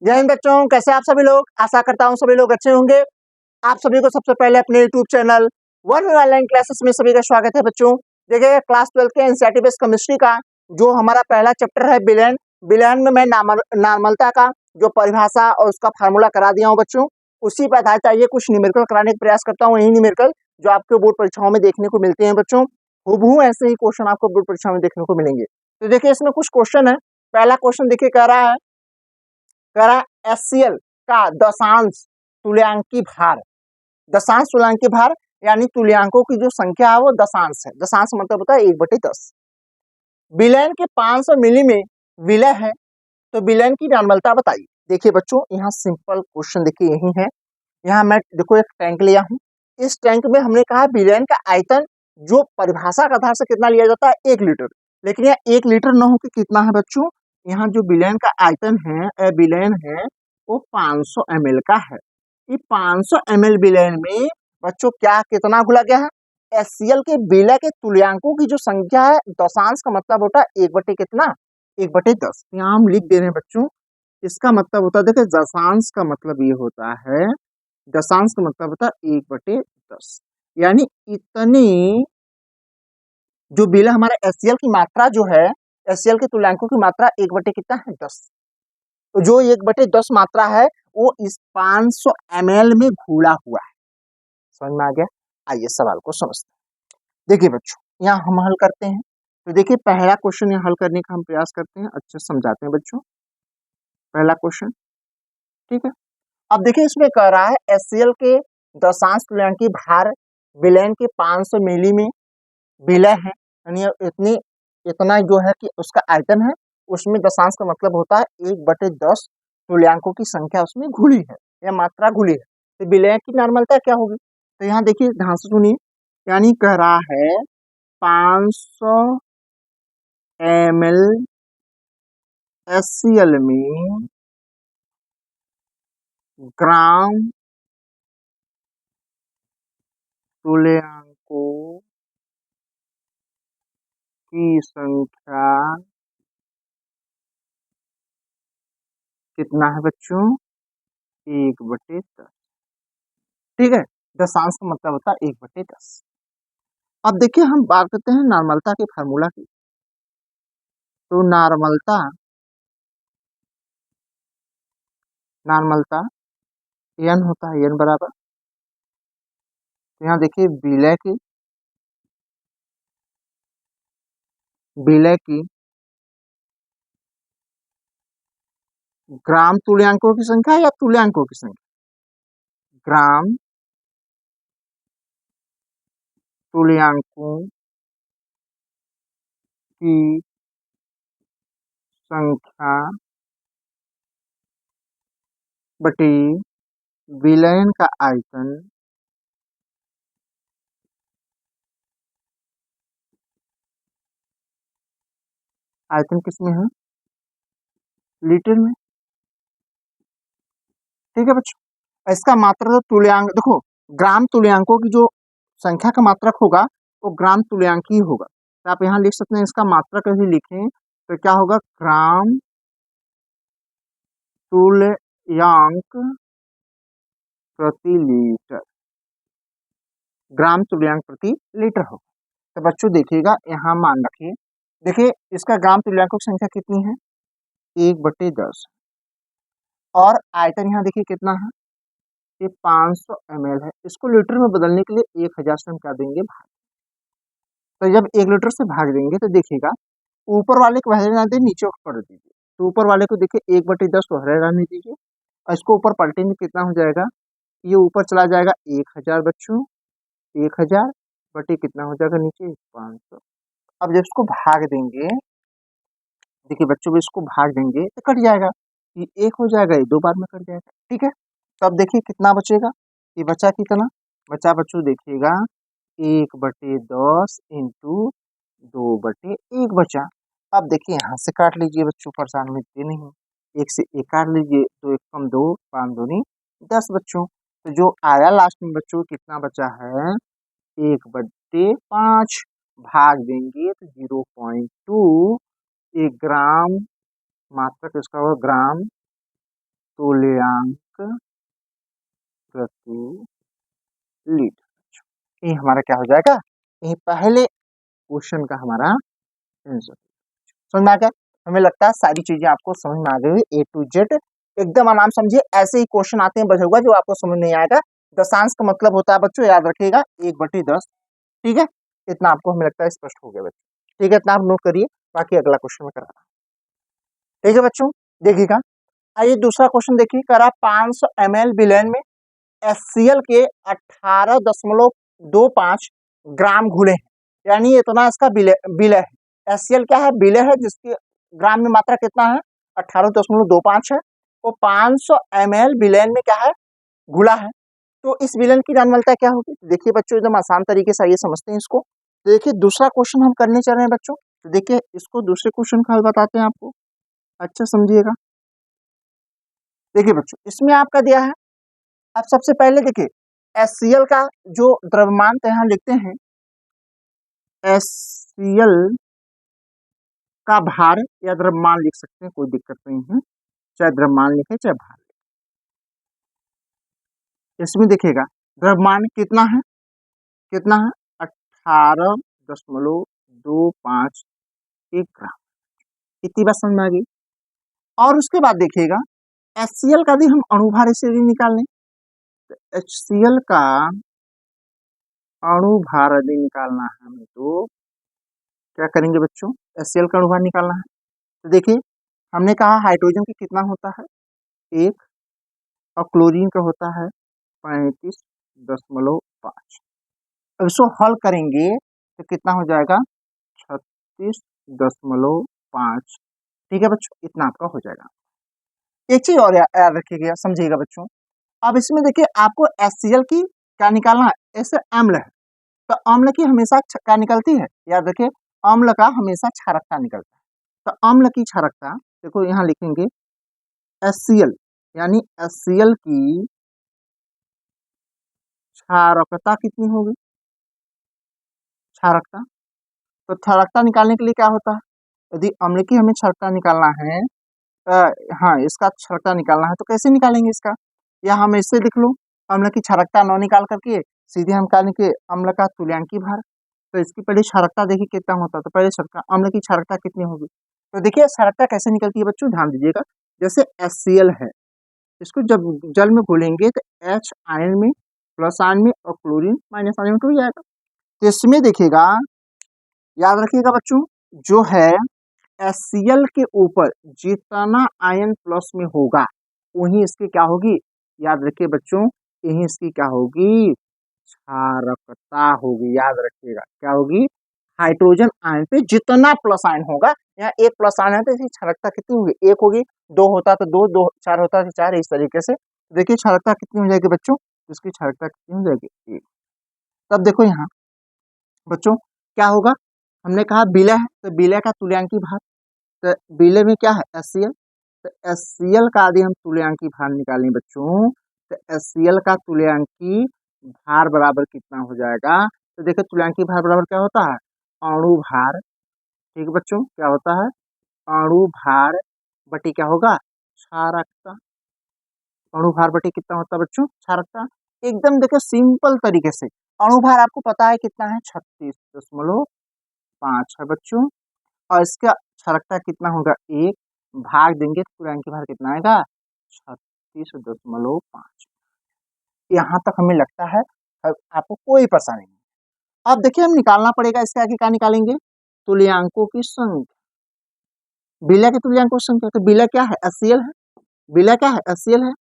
जय हिंद बच्चों, कैसे आप सभी लोग। आशा करता हूँ सभी लोग अच्छे होंगे। आप सभी को सबसे पहले अपने YouTube channel one online classes में सभी का स्वागत है। बच्चों देखिए, क्लास 12 के एनसीईआरटी बेस्ड केमिस्ट्री का जो हमारा पहला चैप्टर है विलेन। विलेन में मैं नॉर्मलता का जो परिभाषा और उसका फार्मूला करा दिया हूँ बच्चों। उसी पर आधारित चाहिए कुछ न्यूमेरिकल कराने का प्रयास करता हूँ। यही न्यूमेरिकल जो आपके बोर्ड परीक्षाओं में देखने को मिलते हैं बच्चों, हूबहू ऐसे ही क्वेश्चन आपको बोर्ड परीक्षा में देखने को मिलेंगे। तो देखिए, इसमें कुछ क्वेश्चन है। पहला क्वेश्चन देखिए, कह रहा है HCl का दशांश तुल्यांकी भार। दशांश तुल्यांकी भार यानी तुल्यांकों की जो संख्या है वो दशांश है। दशांश मतलब होता है 1/10। विलयन के 500 मिली में विलय है, तो विलयन की नॉर्मलता बताइए। देखिए बच्चों, यहाँ सिंपल क्वेश्चन देखिए यही है। यहाँ मैं देखो एक टैंक लिया हूँ। इस टैंक में हमने कहा विलयन का आयतन जो परिभाषा के आधार से कितना लिया जाता है 1 लीटर, लेकिन यह 1 लीटर न होकर कितना है बच्चों, यहाँ जो विलयन का आयतन है विलयन है वो 500 ml का है। ये 500 ml विलयन में बच्चों क्या कितना घुला गया है, HCl के विलय के तुल्यांकों की जो संख्या है दशांश का मतलब होता है 1 बटे कितना, 1/10। यहाँ हम लिख दे रहे हैं बच्चों, इसका मतलब होता है देखिए दशांश का मतलब ये होता है, दशांश का मतलब होता है 1/10, यानी इतनी जो विलय हमारा HCl की मात्रा जो है, HCl के तुल्यांकों की मात्रा 1 बटे कितना है 10। तो जो 1/10 मात्रा है वो इस 500 ml में घुला हुआ है। समझ में आ गया। आइए सवाल को समझते हैं। देखिए बच्चों, यहाँ हम हल करते हैं। तो देखिए पहला क्वेश्चन यहाँ हल करने का हम प्रयास करते हैं, अच्छे से समझाते हैं बच्चों। पहला क्वेश्चन ठीक है। अब देखिए इसमें कह रहा है HCl के दशांश तुल्यांकी भार विलयन के 500 मिली में विलय है, यानी इतना जो है कि उसका आयतन है, उसमें दशांश का मतलब होता है 1/10 तुल्यांकों की संख्या उसमें घुली है या मात्रा घुली है। तो विलय की नॉर्मलता क्या होगी, तो यहाँ देखिए ध्यान से सुनिए। यानी कह रहा है 500 ml HCl में ग्राम तुल्यांकों की संख्या कितना है बच्चों, 1/10। ठीक है, दशांश का मतलब होता है 1/10। अब देखिए हम बात करते हैं नॉर्मलता के फार्मूला की। तो नॉर्मलता n होता है, n बराबर, तो यहाँ देखिए विलय की ग्राम तुल्यांकों की संख्या या तुल्यांकों की संख्या, ग्राम तुल्यांकों की संख्या बटे विलयन का आयतन आयतन किसमें है, लीटर में। ठीक है बच्चों, इसका मात्रक तुल्यांक देखो, ग्राम तुल्यांकों की जो संख्या का मात्रक होगा वो ग्राम तुल्यांक ही होगा। तो आप यहाँ लिख सकते हैं, इसका मात्रक यदि लिखें तो क्या होगा, ग्राम तुल्यांक प्रति लीटर, ग्राम तुल्यांक प्रति लीटर होगा। तो बच्चों देखिएगा यहाँ मान रखिए, देखिए इसका ग्राम तुल्यांकों की संख्या कितनी है, 1/10, और आयतन यहाँ देखिए कितना है, ये 500 ml है। इसको लीटर में बदलने के लिए 1000 से हम क्या देंगे, भाग। तो जब 1 लीटर से भाग देंगे तो देखिएगा ऊपर वाले को पहले रहने दीजिए, नीचे को कर दीजिए। तो ऊपर वाले को देखिए 1/10 तो हरे रहने दीजिए, और इसको ऊपर पलटेंगे कितना हो जाएगा, ये ऊपर चला जाएगा 1000 बच्चों, 1000 बटे कितना हो जाएगा नीचे 500। अब जब इसको भाग देंगे, देखिए बच्चों इसको भाग देंगे तो कट जाएगा, ये 1 हो जाएगा, ये 2 बार में कट जाएगा। ठीक है, तो अब देखिए कितना बचेगा, ये बचा कितना, बचा बच्चों देखिएगा 1/10 इंटू 2/1 बचा। अब देखिए यहाँ से काट लीजिए बच्चों, परेशान में ये नहीं, 1 से 1 काट लीजिए, 2 1 कम 2, 5 दूनी 10 बच्चों। तो जो आया लास्ट में बच्चों कितना बचा है, 1/5 भाग देंगे तो 0.2, 1 ग्राम, मात्रक इसका होगा ग्राम तुल्यांक प्रति लीटर। ये हमारा क्या हो जाएगा, ये पहले क्वेश्चन का हमारा आंसर। समझ में आ गया? हमें लगता है सारी चीजें आपको समझ में आ गई, ए टू जेड एकदम आराम समझिए। ऐसे ही क्वेश्चन आते हैं बचेगा जो आपको समझ नहीं आएगा। दशांश का मतलब होता है बच्चों, याद रखिएगा 1/10। ठीक है, इतना आपको हमें लगता है स्पष्ट हो गया बच्चों। ठीक है, इतना आप नोट करिए, बाकी अगला क्वेश्चन में करा। ठीक है बच्चों, देखिएगा। आइए दूसरा क्वेश्चन देखिए, करा 500 ml विलयन में HCl के 18.25 ग्राम घुले हैं, यानी इतना इसका विलय है। HCl क्या है, विलय है, जिसकी ग्राम में मात्रा कितना है 18.25 है। वो 500 ml विलयन में क्या है, घुला है। तो इस विलयन की नानवलता क्या होगी? देखिए बच्चों, एकदम आसान तरीके से आइए समझते हैं इसको। देखिए दूसरा क्वेश्चन हम करने चल रहे हैं बच्चों, तो देखिए इसको दूसरे क्वेश्चन का हल बताते हैं आपको, अच्छा समझिएगा। देखिए बच्चों, इसमें आपका दिया है, अब सबसे पहले देखिए HCl का जो द्रव्यमान यहाँ लिखते हैं, HCl का भार या द्रव्यमान लिख सकते हैं, कोई दिक्कत नहीं है, चाहे द्रव्यमान लिखे चाहे भार लिखे। इसमें देखिएगा द्रव्यमान कितना है, 18.25 ग्राम। इतनी बात समझ में आ गई। और उसके बाद देखिएगा HCl का भी हम अणुभार इसे निकाल लें, तो HCl का अणुभार यदि निकालना है हमें तो क्या करेंगे बच्चों, HCl का अणुभार निकालना है। तो देखिए हमने कहा हाइड्रोजन का कितना होता है 1, और क्लोरीन का होता है 35.5। अब इसको हल करेंगे तो कितना हो जाएगा 36.5। ठीक है बच्चों, इतना आपका हो जाएगा। एक चीज और याद रखिएगा, समझिएगा बच्चों। अब इसमें देखिए आपको HCl की क्या निकालना है, ऐसे अम्ल है, तो अम्ल की हमेशा क्या निकलती है, याद रखिए अम्ल का हमेशा क्षारकता निकलता है। तो अम्ल की क्षारकता देखो यहाँ लिखेंगे HCl, यानी HCl की क्षारकता कितनी होगी, क्षारकता। तो क्षारकता निकालने के लिए क्या होता है, यदि अम्ल की हमें क्षारकता निकालना है, हाँ इसका क्षारकता निकालना है, तो कैसे निकालेंगे इसका, या हम इससे लिख लो, अम्ल की क्षारकता न निकाल करके सीधे हम निकालेंगे अम्ल का तुल्यांकी भार। तो इसकी पहले क्षारकता देखिए कितना होता है, तो पहले अम्ल की क्षारकता कितनी होगी। तो देखिए क्षारकता कैसे निकलती है बच्चों, ध्यान दीजिएगा। जैसे HCl है, इसको जब जल में घोलेंगे तो H आयन में, प्लस आयन में, और क्लोरीन माइनस आयन में टूट जाएगा। तो इसमें देखिएगा, याद रखिएगा बच्चों, जो है HCl के ऊपर जितना आयन प्लस में होगा वही इसकी क्या होगी, याद रखिए बच्चों, यही इसकी क्या होगी, क्षारकता होगी। याद रखिएगा क्या होगी, हाइड्रोजन आयन पे जितना प्लस आयन होगा, यहाँ 1 प्लस आयन है तो इसकी क्षारकता कितनी होगी, 1 होगी, 2 होता तो 2, 2 4 होता तो 4, इस तरीके से। देखिए क्षारकता कितनी हो जाएगी बच्चों, इसकी क्षारकता कितनी हो जाएगी 1। तब देखो यहाँ बच्चों क्या होगा, हमने कहा विलय है, तो विलय का तुल्यांकी भार, तो विलय में क्या है HCl, तो HCl का यदि हम तुल्यांकी भार निकालें बच्चों, तो HCl का तुल्यांकी भार बराबर कितना हो जाएगा, तो देखिए तुल्यांकी भार बराबर क्या होता है, अणु भार। ठीक है बच्चों, क्या होता है, अणु भार बटी क्या होगा, क्षारकता। अणु भार बटी कितना होता है बच्चों, क्षारकता। एकदम देखो सिंपल तरीके से, अणु भार आपको पता है कितना है 36.5 है बच्चों, और इसका क्षारकता कितना होगा 1, भाग देंगे तो तुल्यांकी भार कितना आएगा 36.5। यहाँ तक हमें लगता है अब आपको कोई परेशानी नहीं। अब देखिए हम निकालना पड़ेगा, इसके आगे क्या निकालेंगे, तुल्यांकों की संख्या, विलय के तुल्यांकों की संख्या। तो विलय क्या है HCl है, विलय क्या है HCl है,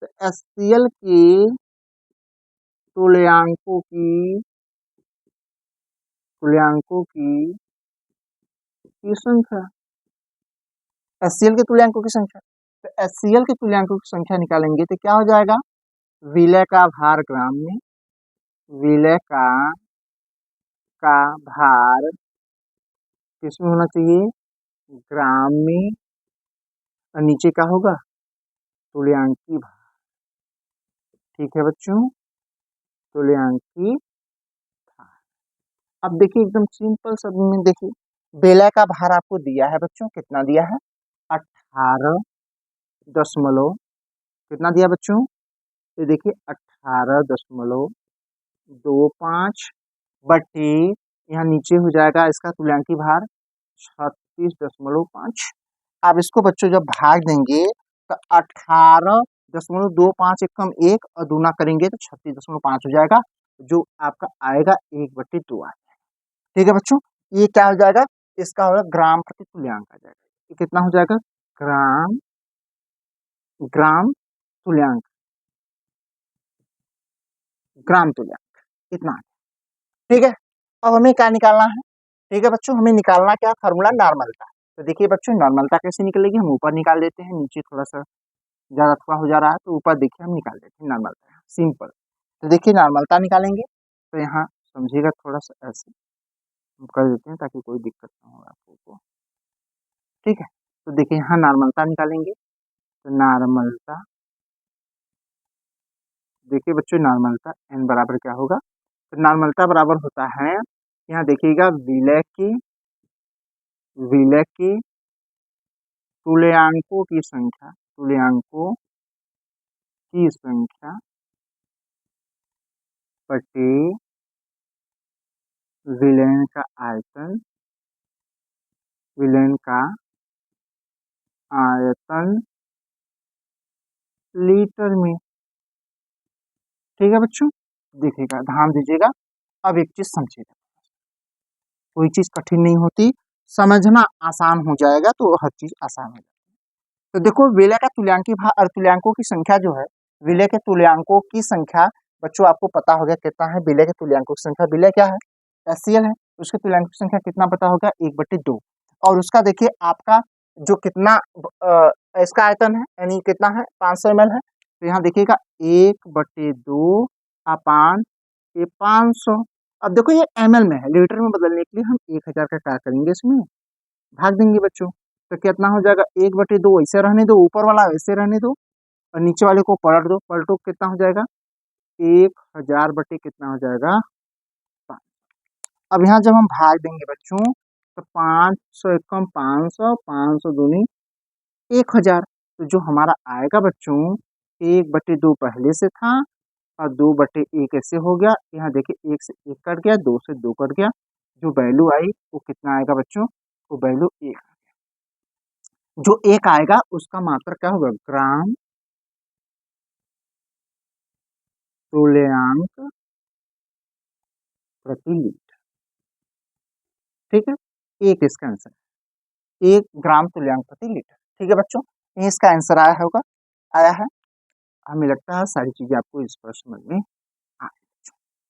तो HCl की तुल्यांकों की संख्या, HCl के तुल्यांकों की संख्या। तो HCl के तुल्यांकों की संख्या निकालेंगे तो क्या हो जाएगा, विलय का भार ग्राम में, विलय का भार किसमें होना चाहिए, ग्राम में, और नीचे क्या होगा तुल्यांकी भार। ठीक है बच्चों, तुल्यांकी भार। अब देखिए एकदम सिंपल शब्द में देखिए, विलय का भार आपको दिया है बच्चों, कितना दिया है 18.25 कितना दिया बच्चों, ये देखिए 18.25 बटे, यहाँ नीचे हो जाएगा इसका तुल्यांकी भार 36.5। अब इसको बच्चों जब भाग देंगे तो 18.25 एकम 1 और दूना करेंगे तो 36.5 हो जाएगा, जो आपका आएगा 1/2 आएगा। ठीक है बच्चों, ये क्या हो जाएगा, इसका होगा ग्राम प्रति तुल्यांक आ जाएगा। ये कितना हो जाएगा, ग्राम तुल्यांक, ग्राम तुल्यांक इतना। ठीक है, अब हमें क्या निकालना है, ठीक है बच्चों, हमें निकालना क्या, फार्मूला नॉर्मलता। तो देखिए बच्चों नॉर्मलता कैसे निकलेगी, हम ऊपर निकाल देते हैं, नीचे थोड़ा सा ज्यादा थोड़ा हो जा रहा है तो ऊपर देखिए हम निकाल देते हैं नॉर्मलता, सिंपल। तो देखिए नॉर्मलता निकालेंगे तो यहाँ समझिएगा थोड़ा सा ऐसे हम कर देते हैं ताकि कोई दिक्कत ना हो आपको। ठीक है, तो देखिए यहाँ नॉर्मलता निकालेंगे तो नॉर्मलता, देखिए बच्चों नॉर्मलता n बराबर क्या होगा, तो नॉर्मलता बराबर होता है, यहाँ देखिएगा विलय के तुल्यांकों की संख्या, तुल्यांकों की संख्या बटे विलयन का आयतन, विलयन का आयतन लीटर में। ठीक है बच्चों, देखिएगा ध्यान दीजिएगा, अब एक चीज समझिएगा, कोई चीज कठिन नहीं होती, समझना आसान हो जाएगा तो हर चीज आसान हो जाएगी। तो देखो विलय का तुल्यांकी भार और तुल्यांकों की संख्या जो है, विलय के तुल्यांकों की संख्या बच्चों आपको पता हो गया कितना है, विलय के तुल्यांकों की संख्या, विलय क्या है, एचसीएल है, उसके तुल्यांकों की संख्या कितना पता होगा, 1/2। और उसका देखिए आपका जो कितना इसका आयतन है यानी कितना है, 500 ml है, तो यहाँ देखिएगा 1/2 अपान ये 500। अब देखो ये ml में है, लीटर में बदलने के लिए हम 1000 का क्या करेंगे, इसमें भाग देंगे बच्चों, तो कितना हो जाएगा, 1/2 ऐसे रहने दो, ऊपर वाला वैसे रहने दो और नीचे वाले को पलट दो, पलटो कितना हो जाएगा, 1000 बटे कितना हो जाएगा 5। अब यहाँ जब हम भाग देंगे बच्चों तो 500 एकम 500, 500 दूनी 1000, तो जो हमारा आएगा बच्चों 1/2 पहले से था और 2/1 ऐसे हो गया, यहाँ देखिए 1 से 1 कट गया, 2 से 2 कट गया, जो वैल्यू आई वो कितना आएगा बच्चों, वो वैल्यू 1, जो 1 आएगा उसका मात्रा क्या होगा, ग्राम तुल्यांक प्रति लीटर। ठीक है, एक इसका आंसर, 1 ग्राम तुल्यांक प्रति लीटर। ठीक है बच्चों, ये इसका आंसर आया होगा, आया है, हमें लगता है सारी चीजें आपको इस पर समझ में आ।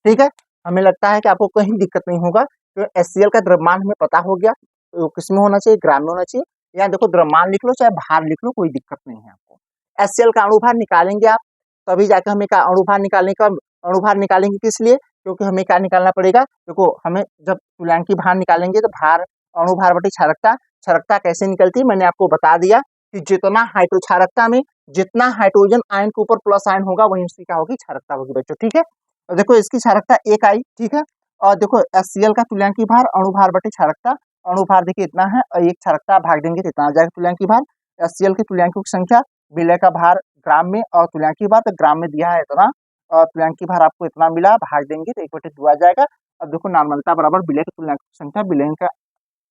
ठीक है, हमें लगता है कि आपको कहीं दिक्कत नहीं होगा, तो एचसीएल का द्रव्यमान हमें पता हो गया, तो किसमें होना चाहिए, ग्राम में होना चाहिए, या देखो द्रव्यमान लिख लो चाहे भार लिख लो, कोई दिक्कत नहीं है आपको। एचसीएल का अणुभार निकालेंगे आप, तभी जाकर हमें का अणुभार निकालने का, अणुभार निकालेंगे किस लिए, क्योंकि हमें क्या निकालना पड़ेगा, देखो हमें जब तुल्यांकी भार निकालेंगे तो भार अणुभार बटे क्षारकता, क्षारकता कैसे निकलती है मैंने आपको बता दिया कि जितना हाइड्रो क्षारकता में जितना हाइड्रोजन आयन के ऊपर प्लस आयन होगा वही उसकी क्या होगी, क्षारकता होगी बच्चों। ठीक है, और देखो इसकी क्षारकता 1 आई, ठीक है, और देखो एचसीएल का तुल्यांकी भार अणुभार बटे क्षारकता, अणुभार देखिए इतना है और एक क्षारकता भाग देंगे तो इतना आ जाएगा तुल्यांकी भार। एचसीएल के तुल्यांकों की संख्या, विलय का भार ग्राम में और तुल्यांकी भार तो ग्राम में दिया है इतना, और तुल्यांकी भार आपको इतना मिला, भाग देंगे तो 1/2 आ जाएगा। अब देखो नॉर्मलता बराबर विलय के तुल्यांकों की संख्या, विलय का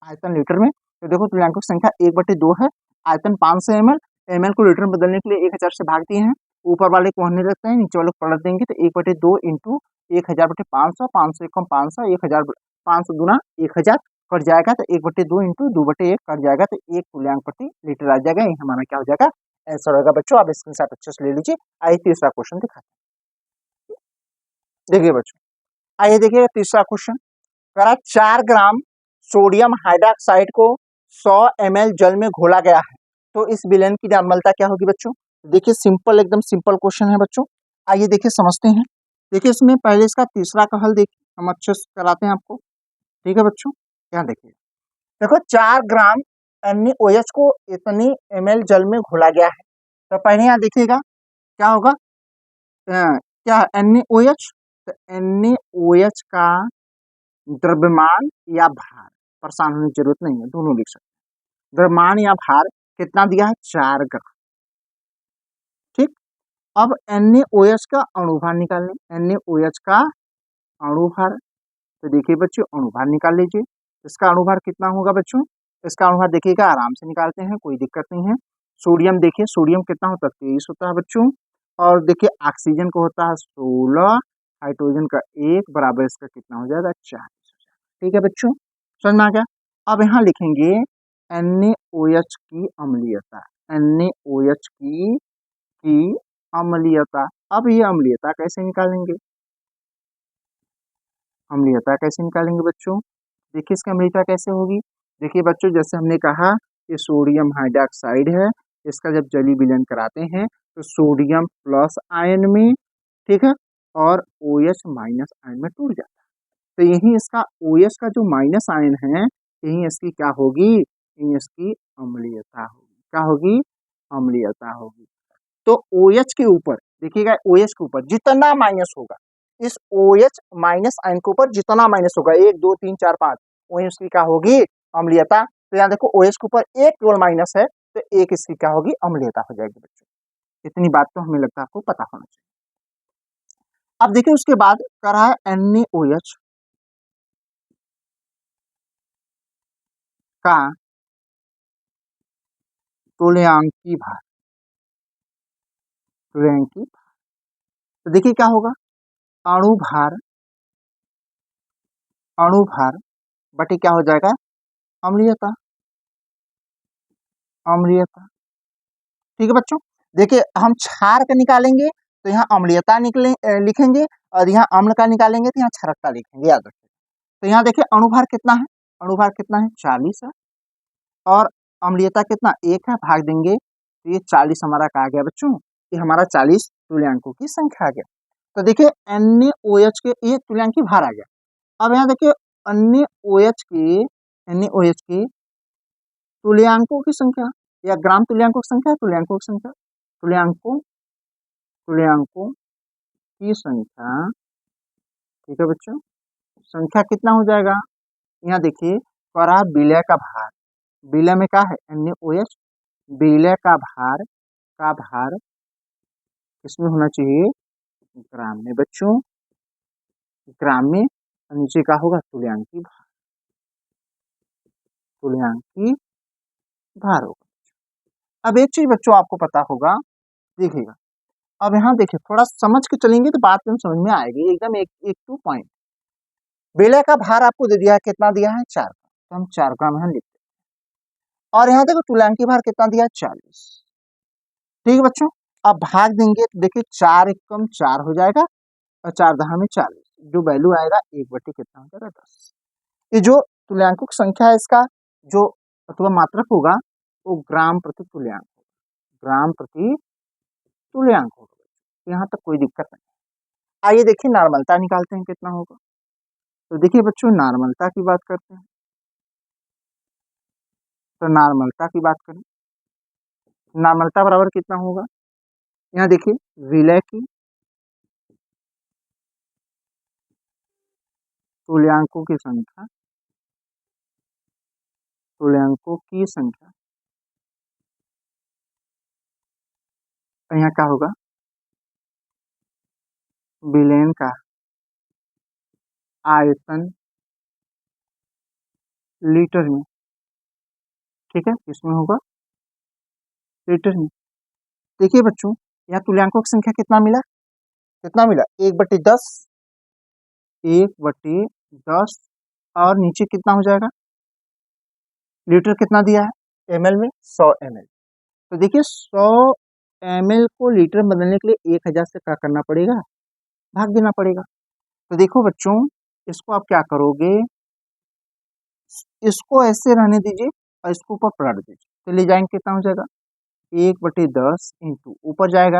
आयतन लीटर में, तो देखो तुल्यांकों की संख्या 1/2 है, आयतन 500 ml, ml को लीटर में बदलने के लिए 1000 से भाग दिए हैं, ऊपर वाले को होने देते हैं, नीचे वाले को पलट देंगे तो 1/2 इंटू 1000 बटे 500, 500 एकम 500, 1000 500 गुना 1000 कट जाएगा, तो 1/2 इंटू 2/1 कट जाएगा, तो 1 तुल्यांक प्रति लीटर आ जाएगा, ये हमारा क्या हो जाएगा, आंसर होगा बच्चों। आप स्क्रीनशॉट अच्छे से ले लीजिए। आइए तीसरा क्वेश्चन दिखाते हैं, देखिए बच्चों, आइए देखिए तीसरा क्वेश्चन करा, 4 ग्राम सोडियम हाइड्रोक्साइड को 100 ml जल में घोला गया है, तो इस विलयन की नॉर्मलता क्या होगी बच्चों। देखिए सिंपल, एकदम सिंपल क्वेश्चन है बच्चों, आइए देखिए समझते हैं। देखिए इसमें पहले इसका तीसरा का हल देखिए, हम अच्छे से कराते हैं आपको। ठीक है बच्चों, यहाँ देखिए, देखो 4 ग्राम NaOH को इतनी ml जल में घोला गया है, तो पहले यहाँ देखिएगा क्या होगा, क्या NaOH, तो NaOH का द्रव्यमान या भार, परेशान होने की जरूरत नहीं है, दोनों लिख सकते हैं, द्रव्यमान या भार कितना दिया है, 4 ग्राम। ठीक, अब NaOH का अणुभार निकाल लें, NaOH का अणुभार। तो देखिए बच्चों अणुभार निकाल लीजिए। इसका अणुभार कितना होगा बच्चों? इसका अणुभार देखिएगा, आराम से निकालते हैं, कोई दिक्कत नहीं है। सोडियम देखिए, सोडियम कितना होता है? 23 होता है बच्चों। और देखिए ऑक्सीजन को होता है 16, हाइड्रोजन का 1 बराबर इसका कितना हो जाएगा? 4। ठीक है बच्चों, समझ में आ गया। अब यहाँ लिखेंगे NaOH की अम्लीयता, NaOH की अम्लीयता। अब ये अम्लीयता कैसे निकालेंगे? अम्लीयता कैसे निकालेंगे बच्चों? देखिए इसकी अम्लीयता कैसे होगी। देखिए बच्चों जैसे हमने कहा ये सोडियम हाइड्रोक्साइड है, इसका जब जलीय विलयन कराते हैं तो सोडियम प्लस आयन में, ठीक है, और OH माइनस आयन में टूट जाता है। तो यही इसका OH का जो माइनस आयन है, यही इसकी क्या होगी? यही इसकी अम्लीयता होगी। क्या होगी? अम्लीयता होगी। तो OH के ऊपर देखिएगा, OH के ऊपर जितना माइनस होगा, इस OH माइनस आयन के ऊपर जितना माइनस होगा, 1 2 3 4 5, वही उसकी क्या होगी? अम्लीयता। तो यहाँ देखो OH के ऊपर एक केवल माइनस है, तो एक इसकी क्या होगी? अम्लीयता हो जाएगी बच्चों। इतनी बात तो हमें लगता है आपको पता होना चाहिए। अब देखिए उसके बाद कर रहा है NaOH का तुल्यांकी भार, तुल्यांकी भार। तो देखिए क्या होगा? अणुभार, अणुभार बटे क्या हो जाएगा? अम्लीयता, अम्लीयता। ठीक है बच्चों, देखिए हम क्षार का निकालेंगे तो यहाँ अम्लीयता लिखेंगे, और यहाँ अम्ल का निकालेंगे तो यहाँ क्षारकता लिखेंगे, याद रखिए। तो यहाँ देखिए अणुभार कितना है? अणुभार कितना है? 40 है। और अम्लीयता कितना? 1 है, भाग देंगे तो ये 40 हमारा क्या आ गया बच्चों? ये हमारा 40 तुल्यांकों की संख्या आ गया। तो देखिए NaOH के एक तुल्यांकी भार आ गया। अब यहाँ देखिए NaOH के तुल्यांकों की संख्या, या ग्राम तुल्यांकों की संख्या, तुल्यांकों की संख्या, तुल्यांकों, तुल्यांकों की संख्या। ठीक है बच्चों, संख्या कितना हो जाएगा? यहाँ देखिए करा विलय का भार, विलय में क्या है? NaOH, विलय का भार किसमें होना चाहिए? ग्राम में बच्चों, ग्राम में। नीचे का होगा तुल्यांकी भार, तुल्यांकी भार होगा। अब एक चीज बच्चों आपको पता होगा, देखिएगा, अब यहाँ देखिए थोड़ा समझ के चलेंगे तो बात में समझ में आएगी एकदम, एक 2 पॉइंट। बेला का भार आपको दे दिया है, कितना दिया है? 4 का, तो हम 4 का यहाँ लिखते हैं। और यहाँ देखो तुल्यांकी भार कितना दिया है? 40। ठीक है बच्चों, अब भाग देंगे तो देखिए 4 एकम 4 हो जाएगा, और 4 दहा में 40, जो वैल्यू आएगा 1 बटे कितना हो जाएगा? 10। ये जो तुल्यांकों की संख्या है, इसका जो अथवा मात्रक होगा वो ग्राम प्रति तुल्यांक होगा, ग्राम प्रति तुल्यांक होगा। यहाँ तक कोई दिक्कत नहीं। आइए देखिए नॉर्मलता निकालते हैं, कितना होगा। तो देखिए बच्चों नॉर्मलता की बात करते हैं, तो नॉर्मलता की बात करें, नॉर्मलता बराबर कितना होगा? यहाँ देखिए विलय की तुल्यांकों की संख्या, तुल्यांकों की संख्या, तो यहाँ क्या होगा? विलयन का आयतन लीटर में। ठीक है, किसमें होगा? लीटर में। देखिए बच्चों यहाँ तुल्यांकों की संख्या कितना मिला? कितना मिला? 1/10, 1/10, और नीचे कितना हो जाएगा? लीटर कितना दिया है? ml में 100 ml। तो देखिए 100 ml को लीटर में बदलने के लिए 1000 से क्या करना पड़ेगा? भाग देना पड़ेगा। तो देखो बच्चों इसको आप क्या करोगे, इसको ऐसे रहने दीजिए और इसको ऊपर पलट दीजिए, तो ले जाएंगे कितना हो जाएगा? 1/10 इंटू ऊपर जाएगा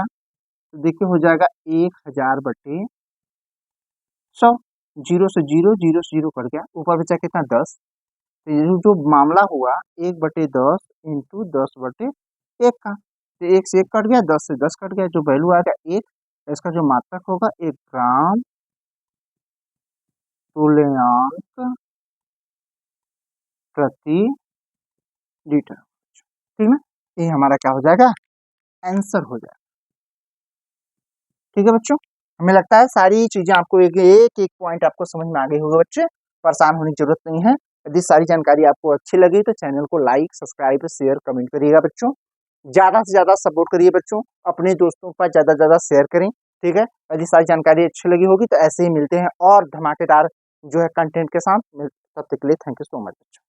तो देखिए हो जाएगा 1000/100। जीरो से जीरो, जीरो से जीरो कट गया, ऊपर बचा कितना? 10। तो ये जो मामला हुआ 1/10 इंटू 10/1 का, तो 1 से 1 कट गया, 10 से 10 कट गया, जो वैल्यू आएगा 1। इसका जो मात्रक होगा 1 ग्राम तुल्यांक प्रति लीटर। ठीक ना, ये हमारा क्या हो जाएगा? आंसर हो जाएगा। ठीक है बच्चों, हमें लगता है सारी चीजें आपको एक एक पॉइंट आपको समझ में आ गई होगा बच्चे, परेशान होने की जरूरत नहीं है। यदि सारी जानकारी आपको अच्छी लगी तो चैनल को लाइक, सब्सक्राइब, शेयर, कमेंट करिएगा बच्चों। ज्यादा से ज्यादा सपोर्ट करिए बच्चों, अपने दोस्तों के पास ज्यादा से ज्यादा शेयर करें। ठीक है, यदि सारी जानकारी अच्छी लगी होगी तो ऐसे ही मिलते हैं और धमाकेदार जो है कंटेंट के साथ। तब तक के लिए थैंक यू सो मच बच्चों।